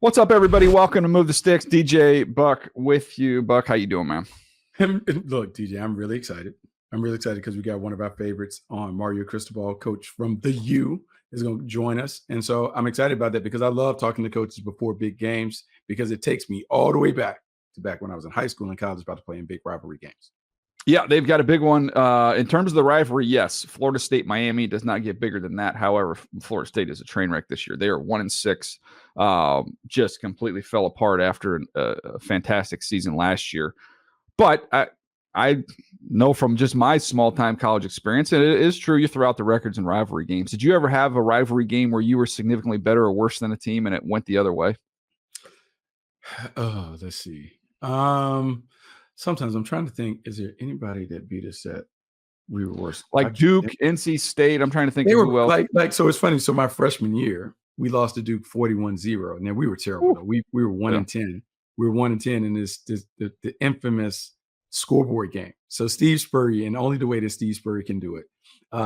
What's up, everybody? Welcome to Move the Sticks. DJ Buck with you. Buck, how you doing, man? Look, DJ, I'm really excited. I'm really excited because we got one of our favorites on, Mario Cristobal, coach from the U, is going to join us. And so I'm excited about that because I love talking to coaches before big games because it takes me all the way back to back when I was in high school and college about to play in big rivalry games. Yeah, they've got a big one. In terms of the rivalry, yes, Florida State, Miami does not get bigger than that. However, Florida State is a train wreck this year. They are 1-6, just completely fell apart after a fantastic season last year. But I know from just my small-time college experience, and it is true, you throw out the records in rivalry games. Did you ever have a rivalry game where you were significantly better or worse than a team and it went the other way? Oh, let's see. Sometimes I'm trying to think, is there anybody that beat us that we were worse? Like Duke, NC State, I'm trying to think They of were who else. so it's funny. So my freshman year, we lost to Duke 41-0. And then we were terrible. We were 1-10. We were 1-10 in the infamous scoreboard game. So Steve Spurrier, and only the way that Steve Spurrier can do it.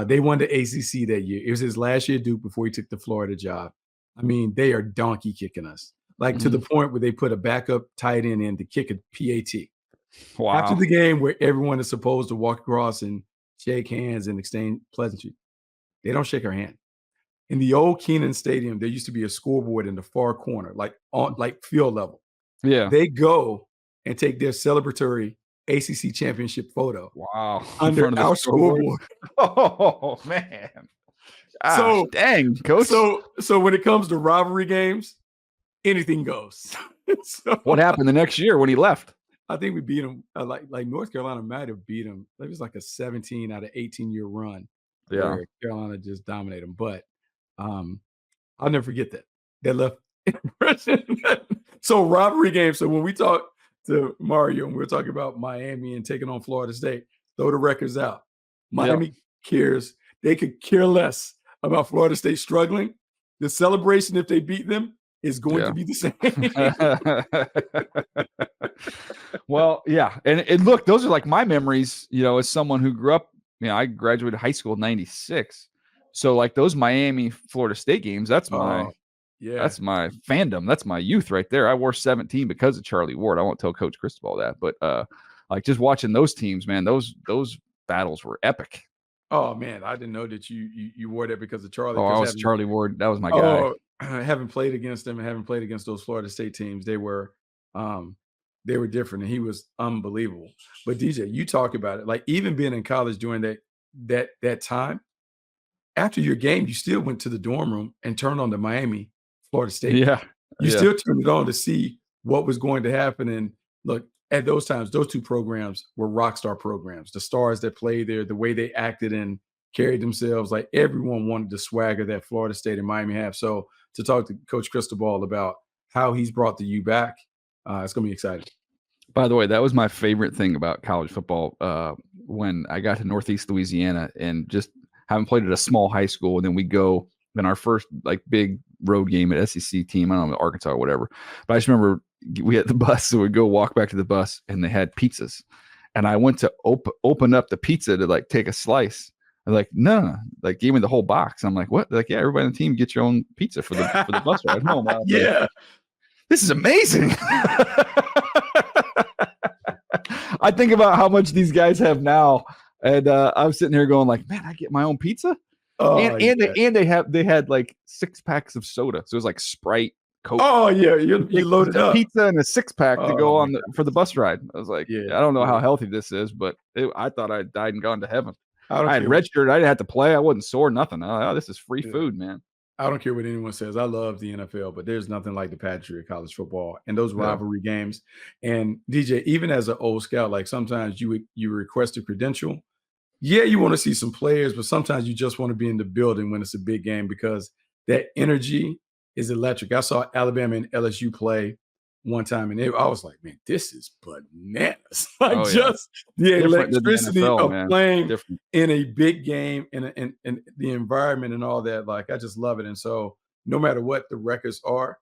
They won the ACC that year. It was his last year at Duke before he took the Florida job. I mean, they are donkey kicking us, to the point where they put a backup tight end in to kick a PAT. Wow. After the game where everyone is supposed to walk across and shake hands and exchange pleasantries, they don't shake our hand. In the old Kenan Stadium, there used to be a scoreboard in the far corner, like field level. Yeah. They go and take their celebratory ACC championship photo. Wow. Under our scoreboard. Oh, man. Gosh, dang, coach. So when it comes to rivalry games, anything goes. What happened the next year when he left? I think we beat them. Like North Carolina might have beat them. It was like a 17 out of 18-year run. Yeah, where Carolina just dominated them. But I'll never forget that. That left impression. So rivalry games. So when we talk to Mario and we're talking about Miami and taking on Florida State, throw the records out. Miami cares. They could care less about Florida State struggling. The celebration, if they beat them, is going to be the same. Well, yeah. And look, those are like my memories, as someone who grew up, I graduated high school in 96. So like those Miami Florida State games, that's my fandom. That's my youth right there. I wore 17 because of Charlie Ward. I won't tell Coach Cristobal that, but like just watching those teams, man, those battles were epic. Oh man, I didn't know that you wore that because of Charlie. Oh, I was Charlie Ward. That was my guy. I haven't played against them and haven't played against those Florida State teams. They were different, and he was unbelievable. But DJ, you talk about it. Like even being in college during that time, after your game, you still went to the dorm room and turned on the Miami Florida State. Yeah, you still turned it on to see what was going to happen. And look, at those times, those two programs were rock star programs. The stars that played there, the way they acted and carried themselves, like everyone wanted the swagger that Florida State and Miami have. So to talk to Coach Cristobal about how he's brought the U back, it's going to be exciting. By the way, that was my favorite thing about college football when I got to Northeast Louisiana and just having played at a small high school. And then we go in our first like big road game at SEC team, I don't know, Arkansas or whatever. But I just remember we had the bus, so we'd go walk back to the bus and they had pizzas. And I went to open up the pizza to like take a slice. They're like, no, like gave me the whole box. I'm like, what? They're like, yeah, everybody on the team get your own pizza for the bus ride home. Yeah. Like, this is amazing. I think about how much these guys have now. And I'm sitting here going like, man, I get my own pizza. Oh, and they had like 6 packs of soda. So it was like Sprite, Coke. Oh yeah, you loaded up pizza and a 6-pack to go on for the bus ride. I was like, I don't know how healthy this is, but I thought I died and gone to heaven. I had redshirt. I didn't have to play. I wasn't sore. Nothing. Oh, this is free food, man. I don't care what anyone says. I love the NFL, but there's nothing like the pageantry of college football and those rivalry games. And DJ, even as an old scout, like sometimes you request a credential. Yeah, you want to see some players, but sometimes you just want to be in the building when it's a big game because that energy is electric. I saw Alabama and LSU play one time, and I was like, man, this is bananas. Just the electricity of playing in a big game and the environment and all that. Like, I just love it. And so no matter what the records are,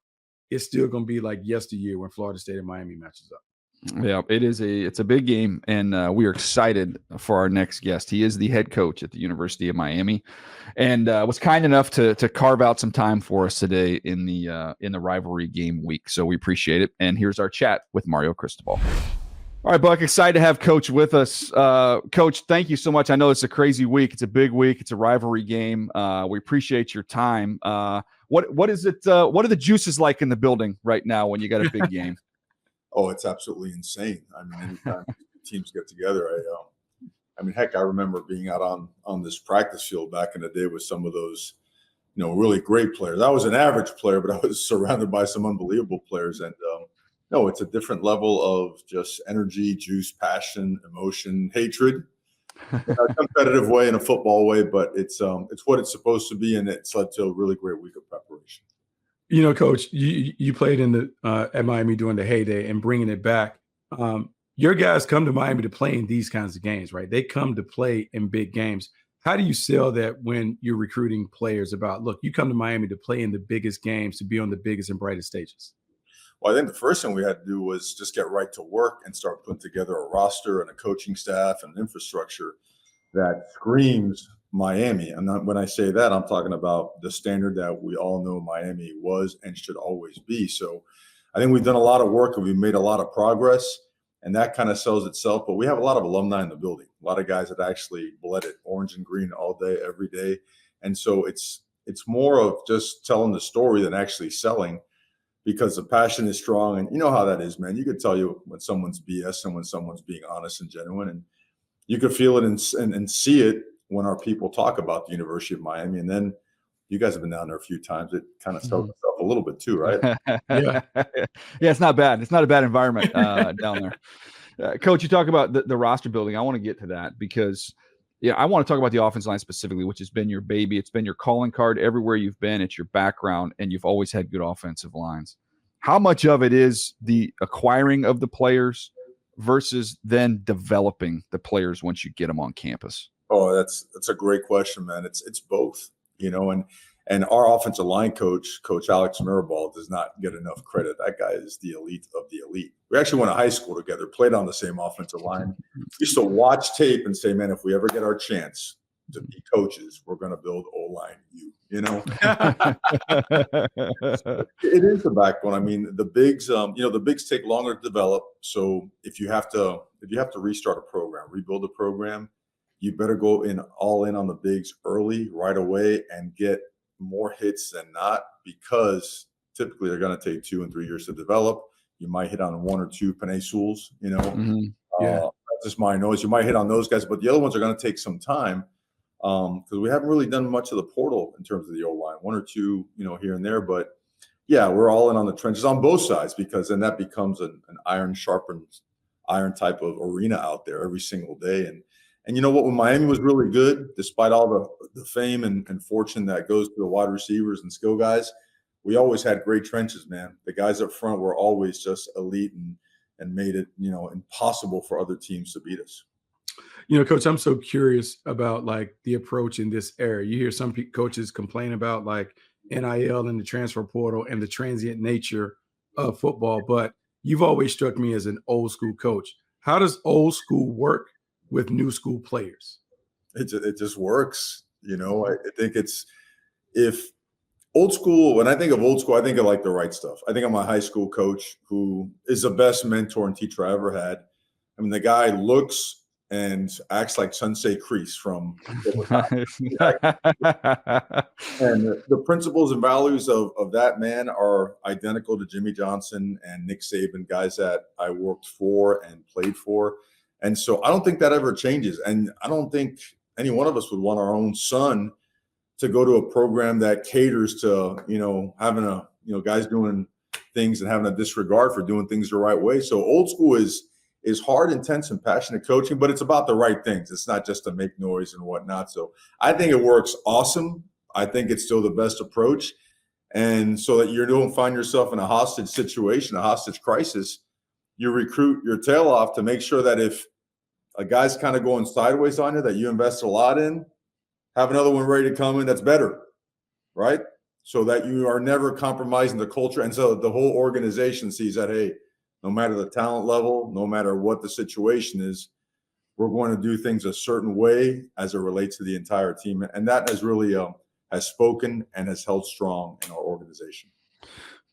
it's still going to be like yesteryear when Florida State and Miami matches up. Yeah, it's a big game, and we are excited for our next guest. He is the head coach at the University of Miami, and was kind enough to carve out some time for us today in the rivalry game week. So we appreciate it. And here's our chat with Mario Cristobal. All right, Buck, excited to have Coach with us. Coach, thank you so much. I know it's a crazy week. It's a big week. It's a rivalry game. We appreciate your time. What is it? What are the juices like in the building right now when you got a big game? Oh, it's absolutely insane. I mean, anytime teams get together, I mean, heck, I remember being out on this practice field back in the day with some of those, really great players. I was an average player, but I was surrounded by some unbelievable players. And no, it's a different level of just energy, juice, passion, emotion, hatred, in a competitive way, in a football way. But it's what it's supposed to be, and it's led to a really great week of preparation. Coach, you played in the at Miami during the heyday and bringing it back. Your guys come to Miami to play in these kinds of games, right? They come to play in big games. How do you sell that when you're recruiting players about, look, you come to Miami to play in the biggest games, to be on the biggest and brightest stages? Well, I think the first thing we had to do was just get right to work and start putting together a roster and a coaching staff and infrastructure that screams Miami. And when I say that, I'm talking about the standard that we all know Miami was and should always be. So I think we've done a lot of work and we've made a lot of progress, and that kind of sells itself. But we have a lot of alumni in the building, a lot of guys that actually bled it orange and green all day, every day. And so it's more of just telling the story than actually selling, because the passion is strong. And you know how that is, man. You could tell you when someone's BS and when someone's being honest and genuine. And you could feel it and see it when our people talk about the University of Miami. And then you guys have been down there a few times. It kind of sells itself a little bit too, right? Yeah. Yeah, it's not bad. It's not a bad environment down there. Coach, you talk about the roster building. I want to get to that because, I want to talk about the offensive line specifically, which has been your baby. It's been your calling card everywhere you've been. It's your background, and you've always had good offensive lines. How much of it is the acquiring of the players versus then developing the players once you get them on campus? Oh, that's a great question, man. It's both, and our offensive line coach Alex Mirabal, does not get enough credit. That guy is the elite of the elite. We actually went to high school together, played on the same offensive line. Used to watch tape and say, man, if we ever get our chance to be coaches, we're going to build O-line It is the backbone. I mean, the bigs, the bigs take longer to develop. So if you have to restart a program, rebuild a program, you better go all in on the bigs early, right away, and get more hits than not, because typically they're going to take 2 and 3 years to develop. You might hit on 1 or 2 Panay Sewells, Yeah. That's just my noise. You might hit on those guys, but the other ones are going to take some time, because we haven't really done much of the portal in terms of the O-line, 1 or 2, here and there. But yeah, we're all in on the trenches on both sides, because then that becomes an iron sharpens iron type of arena out there every single day. And you know what? When Miami was really good, despite all the fame and fortune that goes to the wide receivers and skill guys, we always had great trenches, man. The guys up front were always just elite and made it, impossible for other teams to beat us. Coach, I'm so curious about the approach in this era. You hear some coaches complain about NIL and the transfer portal and the transient nature of football, but you've always struck me as an old school coach. How does old school work with new school players? It just works. I think if old school, when I think of old school, I think of the right stuff. I think of my high school coach, who is the best mentor and teacher I ever had. I mean, the guy looks and acts like Sensei Kreese from and the principles and values of that man are identical to Jimmy Johnson and Nick Saban, guys that I worked for and played for. And so I don't think that ever changes. And I don't think any one of us would want our own son to go to a program that caters to, having guys doing things and having a disregard for doing things the right way. So old school is hard, intense, and passionate coaching, but it's about the right things. It's not just to make noise and whatnot. So I think it works awesome. I think it's still the best approach. And so that you don't find yourself in a hostage situation, a hostage crisis, you recruit your tail off to make sure that if a guy's kind of going sideways on you that you invest a lot in, have another one ready to come in that's better, right? So that you are never compromising the culture. And so the whole organization sees that, hey, no matter the talent level, no matter what the situation is, we're going to do things a certain way as it relates to the entire team. And that has really has spoken and has held strong in our organization.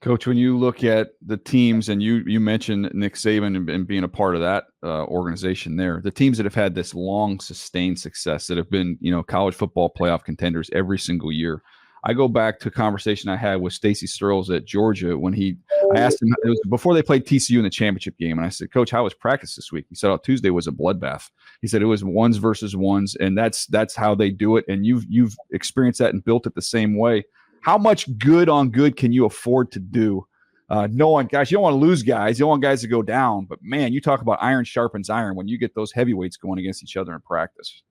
Coach, when you look at the teams, and you mentioned Nick Saban and being a part of that organization there, the teams that have had this long sustained success that have been, college football playoff contenders every single year. I go back to a conversation I had with Stacy Searles at Georgia when I asked him, it was before they played TCU in the championship game. And I said, Coach, how was practice this week? He said, Tuesday was a bloodbath. He said it was ones versus ones. And that's how they do it. And you've experienced that and built it the same way. How much good on good can you afford to do? Knowing, guys, you don't want to lose guys. You don't want guys to go down. But, man, you talk about iron sharpens iron when you get those heavyweights going against each other in practice.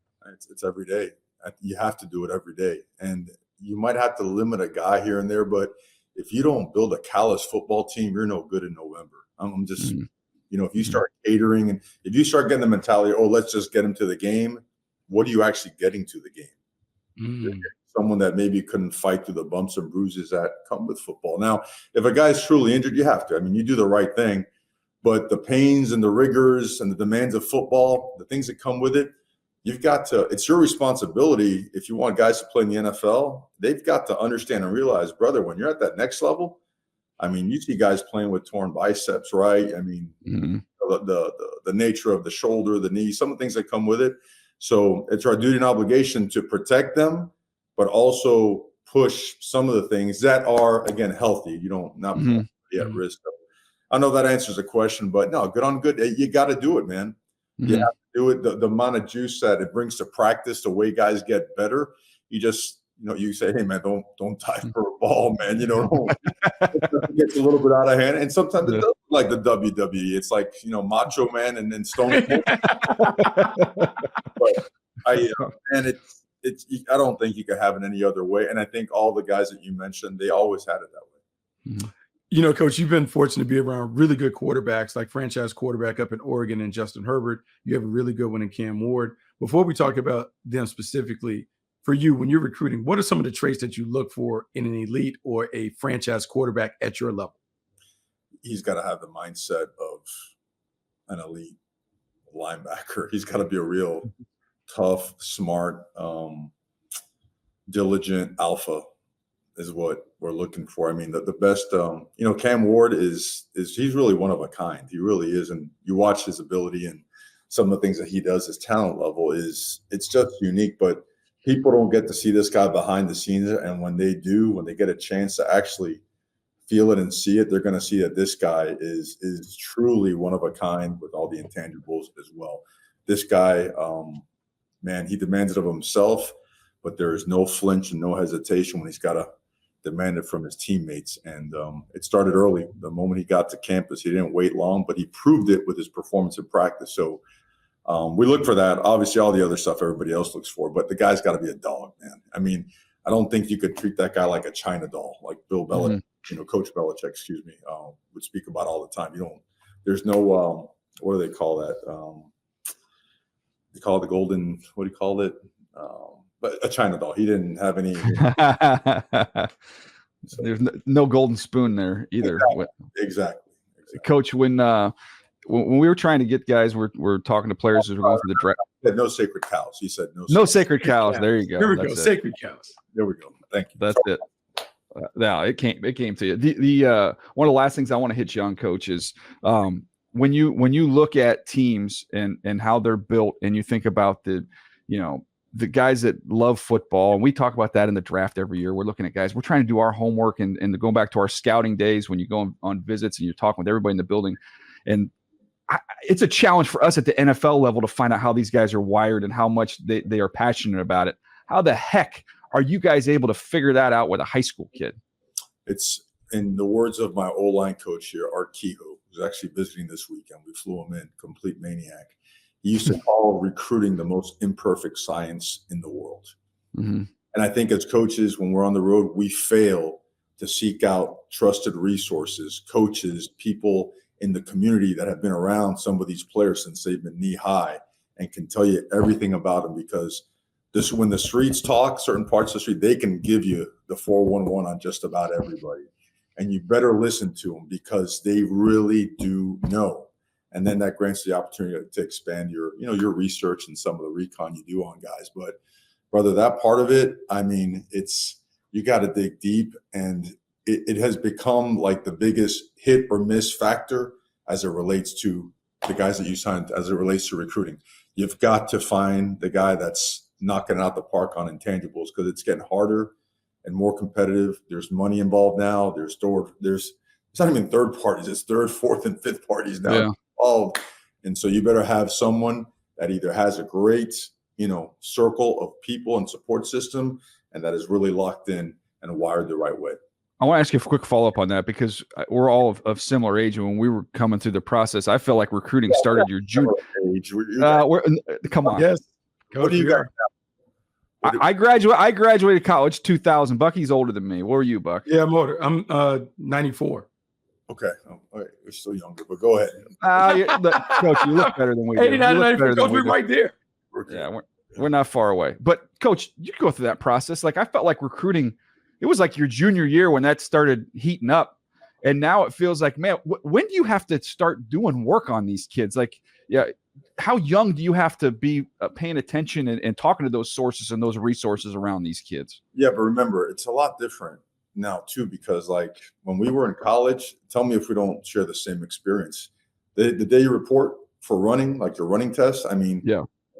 It's every day. You have to do it every day. And you might have to limit a guy here and there, but if you don't build a callous football team, you're no good in November. I'm just, if you start catering and if you start getting the mentality, let's just get him to the game, what are you actually getting to the game? Someone that maybe couldn't fight through the bumps and bruises that come with football. Now, if a guy's truly injured, you have to. I mean, you do the right thing, but the pains and the rigors and the demands of football, the things that come with it, you've got to – it's your responsibility. If you want guys to play in the NFL, they've got to understand and realize, brother, when you're at that next level, I mean, you see guys playing with torn biceps, right? I mean, the nature of the shoulder, the knee, some of the things that come with it. So it's our duty and obligation to protect them, but also push some of the things that are, again, healthy. You don't not be at risk of. I know that answers the question, but no, good on good. You got to do it, man. You have to do it. The amount of juice that it brings to practice, the way guys get better. You just, you say, hey, man, don't dive for a ball, man. It gets a little bit out of hand. And sometimes it does look like the WWE. It's like, Macho Man and then Stone Cold. But I don't think you could have it any other way. And I think all the guys that you mentioned, they always had it that way. Coach, you've been fortunate to be around really good quarterbacks, like franchise quarterback up in Oregon and Justin Herbert. You have a really good one in Cam Ward. Before we talk about them specifically, for you, when you're recruiting, what are some of the traits that you look for in an elite or a franchise quarterback at your level? He's got to have the mindset of an elite linebacker. He's got to be a real tough, smart, diligent alpha is what we're looking for. I mean, the best, Cam Ward he's really one of a kind. He really is. And you watch his ability and some of the things that he does, his talent level it's just unique, but people don't get to see this guy behind the scenes. And when they do, when they get a chance to actually feel it and see it, they're going to see that this guy is truly one of a kind with all the intangibles as well. This guy, man, he demands it of himself, but there is no flinch and no hesitation when he's got to demand it from his teammates. And it started early. The moment he got to campus, he didn't wait long, but he proved it with his performance in practice. So we look for that. Obviously, all the other stuff everybody else looks for, but the guy's got to be a dog, man. I mean, I don't think you could treat that guy like a China doll, like Bill Belichick, Coach Belichick, would speak about all the time. There's no, what do they call that? They call it the golden, what do you call it? But a China doll. He didn't have any. There's no golden spoon there either. Exactly. Coach, when we were trying to get guys, we're talking to players as we're going through the draft. No sacred cows. He said no sacred cows. There you go. Here we go. Sacred cows. There we go. Thank you. That's it. Now it came to you. The one of the last things I want to hit you on, Coach, is when you look at teams and how they're built, and you think about the guys that love football, and we talk about that in the draft every year. We're looking at guys. We're trying to do our homework and going back to our scouting days when you go on visits and you're talking with everybody in the building, and it's a challenge for us at the NFL level to find out how these guys are wired and how much they are passionate about it. How the heck are you guys able to figure that out with a high school kid? It's, in the words of my O-line coach here, Art Kehoe, who's actually visiting this weekend. We flew him in, complete maniac. He used to call recruiting the most imperfect science in the world. And I think as coaches, when we're on the road, we fail to seek out trusted resources, coaches, people in the community that have been around some of these players since they've been knee high and can tell you everything about them, because when the streets talk, certain parts of the street, they can give you the 411 on just about everybody. and you better listen to them because they really do know. And then that grants the opportunity to expand your research and some of the recon you do on guys. But brother, that part of it, I mean, you got to dig deep, and it has become like the biggest hit or miss factor as it relates to the guys that you signed, as it relates to recruiting. You've got to find the guy that's knocking out the park on intangibles, because it's getting harder and more competitive. There's money involved now. There's it's not even third parties. It's third, fourth, and fifth parties now involved. And so you better have someone that either has a great, circle of people and support system, and that is really locked in and wired the right way. I want to ask you a quick follow-up on that, because we're all of similar age, and when we were coming through the process, I felt like recruiting started your junior age. Come on. Yes. What do you got? I graduated college 2000. Bucky's older than me. What were you, Buck? Yeah, I'm older. I'm 94. Okay. All right. You're still younger, but go ahead. Coach, you look better than we do. 89, 94. Coach, we're right there. Yeah, we're not far away. But Coach, you go through that process. Like, I felt like recruiting, it was like your junior year when that started heating up. And now it feels like, man, when do you have to start doing work on these kids? Like, how young do you have to be paying attention and talking to those sources and those resources around these kids? Yeah, but remember, it's a lot different now too, because like when we were in college, tell me if we don't share the same experience. The day you report for running, like your running test, I mean,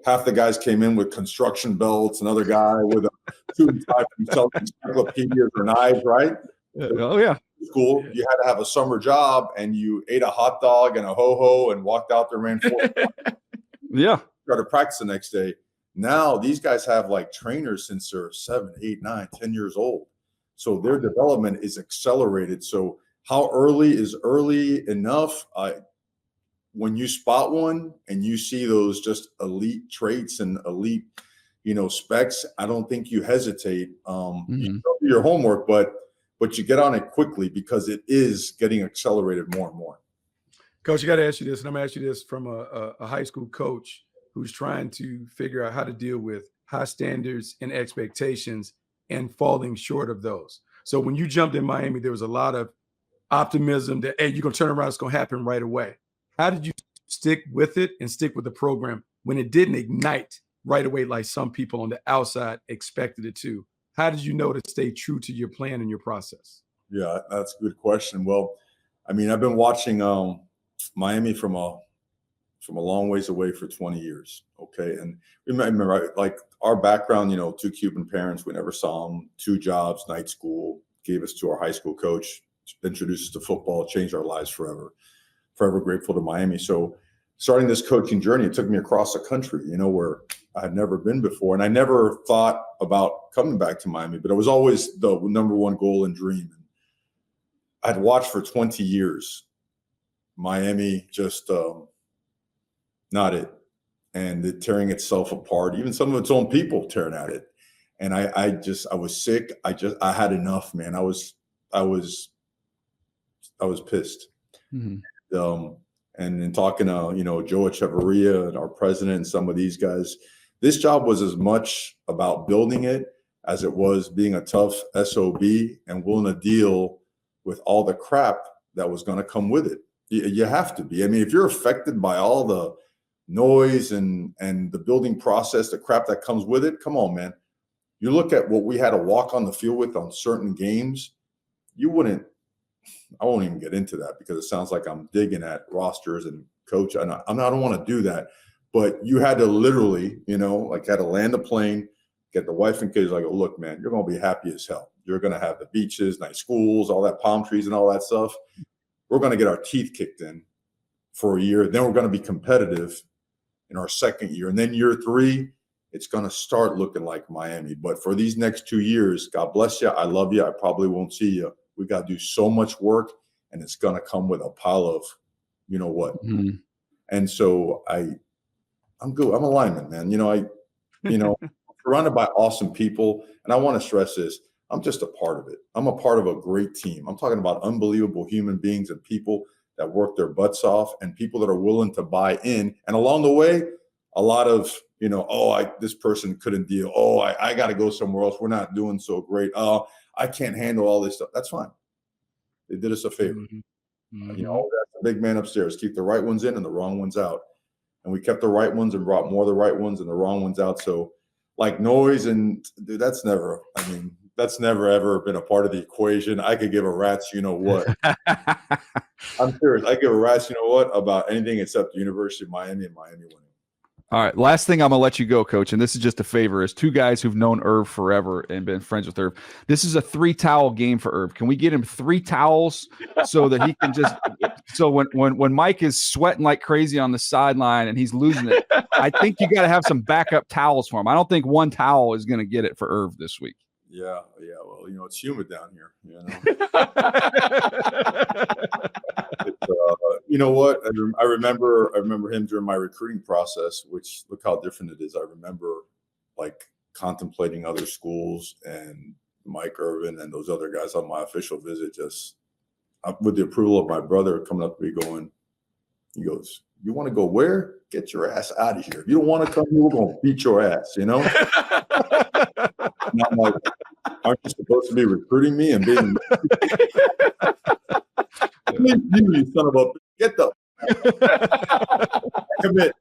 half the guys came in with construction belts, another guy with a 2-5 encyclopedias or knives, right? Oh yeah. School, you had to have a summer job, and you ate a hot dog and a ho-ho and walked out there, ran 4 yeah. started practice the next day. Now these guys have like trainers since they're 7, 8, 9, 10 years old. So their development is accelerated. So how early is early enough? When you spot one and you see those just elite traits and elite, specs, I don't think you hesitate. You do your homework, but you get on it quickly, because it is getting accelerated more and more. Coach, I got to ask you this, and I'm going to ask you this from a high school coach who's trying to figure out how to deal with high standards and expectations and falling short of those. So when you jumped in Miami, there was a lot of optimism that, hey, you're going to turn around, it's going to happen right away. How did you stick with it and stick with the program when it didn't ignite right away like some people on the outside expected it to? How did you know to stay true to your plan and your process? Yeah, that's a good question. Well, I mean, I've been watching Miami from a long ways away for 20 years. Okay. And remember, like our background, 2 Cuban parents, we never saw them, 2 jobs, night school, gave us to our high school coach, introduced us to football, changed our lives forever. Forever grateful to Miami. So starting this coaching journey, it took me across the country, where I had never been before. And I never thought about coming back to Miami, but it was always the number one goal and dream. And I'd watched for 20 years, Miami just not it. And it tearing itself apart, even some of its own people tearing at it. And I was sick. I had enough, man. I was pissed. Mm-hmm. And in talking to, Joe Echeverria and our president and some of these guys, this job was as much about building it as it was being a tough SOB and willing to deal with all the crap that was going to come with it. You have to be. I mean, if you're affected by all the noise and the building process, the crap that comes with it, come on, man. You look at what we had to walk on the field with on certain games, I won't even get into that because it sounds like I'm digging at rosters and coach. I don't want to do that, but you had to literally, had to land the plane, get the wife and kids, like, oh, look, man, you're going to be happy as hell. You're going to have the beaches, nice schools, all that palm trees and all that stuff. We're going to get our teeth kicked in for a year. Then we're going to be competitive in our second year. And then year 3, it's going to start looking like Miami. But for these next 2 years, God bless you. I love you. I probably won't see you. We got to do so much work, and it's going to come with a pile of, you know what. Mm-hmm. And so I'm good. I'm a lineman, man. Surrounded by awesome people. And I want to stress this. I'm just a part of it. I'm a part of a great team. I'm talking about unbelievable human beings and people that work their butts off and people that are willing to buy in. And along the way, a lot of, this person couldn't deal. Oh, I got to go somewhere else. We're not doing so great. Oh, I can't handle all this stuff. That's fine. They did us a favor. Mm-hmm. You know, always ask the big man upstairs, keep the right ones in and the wrong ones out. And we kept the right ones and brought more of the right ones and the wrong ones out. So like noise and dude, that's never ever been a part of the equation. I could give a rat's you know what. I'm serious. I give a rat's you know what about anything except the University of Miami and Miami winning. All right, last thing I'm going to let you go, Coach, and this is just a favor, is two guys who've known Irv forever and been friends with Irv. This is a 3-towel game for Irv. Can we get him 3 towels so that he can just – so when Mike is sweating like crazy on the sideline and he's losing it, I think you got to have some backup towels for him. I don't think 1 towel is going to get it for Irv this week. Yeah. Well, you know, it's humid down here. You know, you know what? I remember him during my recruiting process. Which look how different it is. I remember like contemplating other schools and Mike Irvin and those other guys on my official visit. Just with the approval of my brother coming up to me, he goes, "You want to go where? Get your ass out of here. If you don't want to come here, we're gonna beat your ass." You know. And I'm like, aren't you supposed to be recruiting me and being you son of a get the I commit.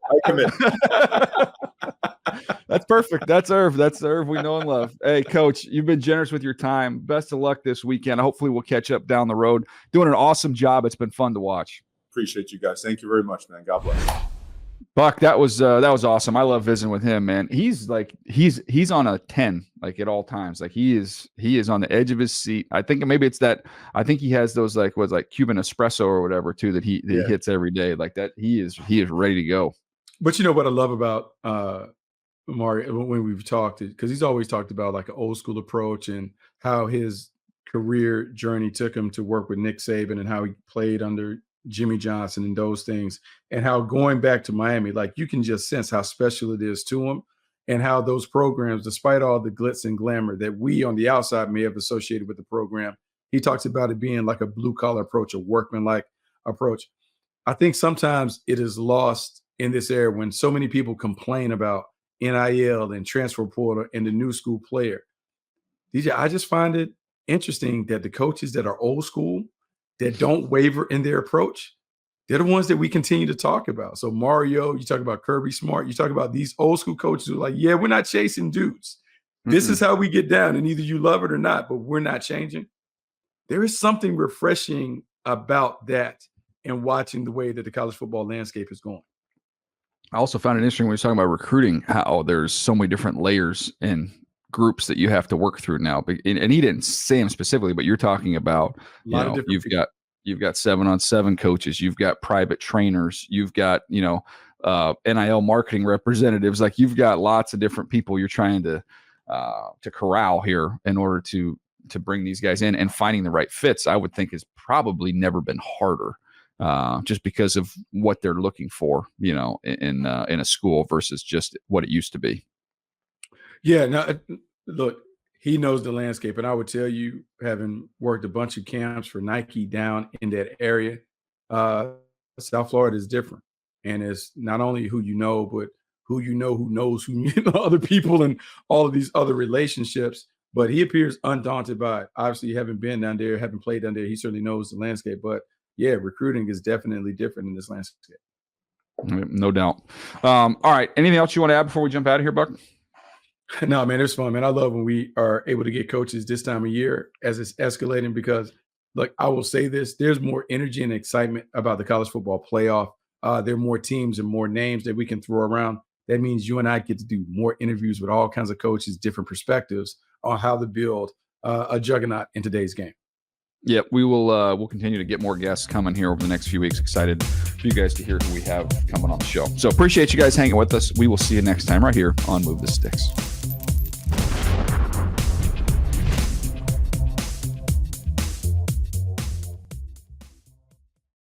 That's perfect. That's Irv. That's the Irv we know and love. Hey, Coach, you've been generous with your time. Best of luck this weekend. Hopefully we'll catch up down the road. Doing an awesome job. It's been fun to watch. Appreciate you guys. Thank you very much, man. God bless. Buck, that was awesome. I love visiting with him, man. He's on a 10 like at all times. Like he is on the edge of his seat. I think maybe it's that. I think he has those like Cuban espresso or whatever too that he hits every day like that. He is ready to go. But you know what I love about Mario when we've talked, because he's always talked about like an old school approach and how his career journey took him to work with Nick Saban and how he played under Jimmy Johnson and those things, and how going back to Miami, like you can just sense how special it is to him and how those programs, despite all the glitz and glamour that we on the outside may have associated with the program, he talks about it being like a blue collar approach, a workman-like approach. I think sometimes it is lost in this era when so many people complain about NIL and transfer portal and the new school player. DJ, I just find it interesting that the coaches that are old school, that don't waver in their approach, they're the ones that we continue to talk about. So Mario, you talk about Kirby Smart, you talk about these old school coaches who are like, yeah, we're not chasing dudes. This is how we get down, and either you love it or not, but we're not changing. There is something refreshing about that and watching the way that the college football landscape is going. I also found it interesting when we were talking about recruiting, how there's so many different layers and groups that you have to work through now. And he didn't say them specifically, but you're talking about, you've got 7-on-7 coaches, you've got private trainers, you've got, NIL marketing representatives. Like you've got lots of different people you're trying to corral here in order to bring these guys in, and finding the right fits, I would think has probably never been harder. Just because of what they're looking for, in a school versus just what it used to be. Yeah, no, look, he knows the landscape. And I would tell you, having worked a bunch of camps for Nike down in that area, South Florida is different. And it's not only who you know, but who knows other people and all of these other relationships. But he appears undaunted by it. Obviously, having been down there, having played down there, he certainly knows the landscape. But yeah, recruiting is definitely different in this landscape. No doubt. All right. Anything else you want to add before we jump out of here, Buck? No, man, it's fun, man. I love when we are able to get coaches this time of year as it's escalating, because, look, I will say this, there's more energy and excitement about the college football playoff. There are more teams and more names that we can throw around. That means you and I get to do more interviews with all kinds of coaches, different perspectives on how to build a juggernaut in today's game. Yeah, we will. We'll continue to get more guests coming here over the next few weeks. Excited for you guys to hear who we have coming on the show. So appreciate you guys hanging with us. We will see you next time right here on Move the Sticks.